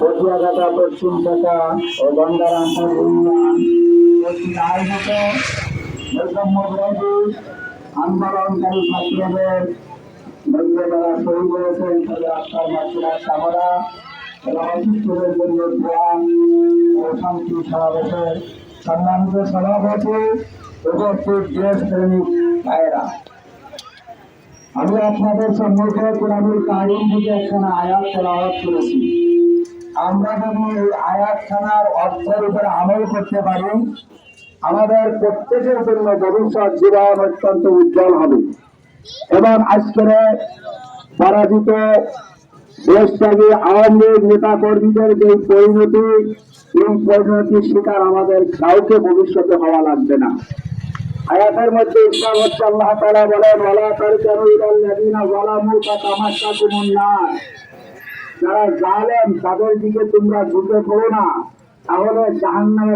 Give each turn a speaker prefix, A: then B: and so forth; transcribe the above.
A: পটিয়াঘাটা পশ্চিম শাখা ও গঙ্গারামপুর ইউনিয়ন কর্তৃক আয়োজিত বৈষম্য বিরোধী আন্দোলনকারী ছাত্রদের মধ্যে যারা শহীদ হয়েছেন তাদের আত্মার মাতৃরা কামনা এবং অসুস্থদের জন্য দোয়া ও শান্তি সমাবেশের সম্মানিত সভাপতি উপস্থিত দেশপ্রেমিক ভাইয়েরা, আমি আপনাদের সম্মুখে কোরআনুল কারীম থেকে একখানা আয়াত তেলাওয়াত করেছি। আমরা যদি এই আয়াতখানার অর্থের উপরে আমল করতে পারি, আমাদের প্রত্যেকের জন্য ভবিষ্যৎ জীবন অত্যন্ত উজ্জ্বল হবে এবং আজকের পরাজিত দেশত্যাগী আওয়ামী লীগ নেতা কর্মীদের যে পরিণতি, এই পরিণতির শিকার আমাদের কাউকে ভবিষ্যতে হওয়া লাগবে না। আয়াতের মধ্যে ইসলাম হচ্ছে আল্লাহ তাআলা বলেন, ওয়ালা তারকানু ইলাল্লাযিনা যালামু ফাতামাসসাকুমুন নার, যারা জালেম তাদের দিকে তোমরা ঝুঁকে পড়ো না, তাহলে জাহান্নামে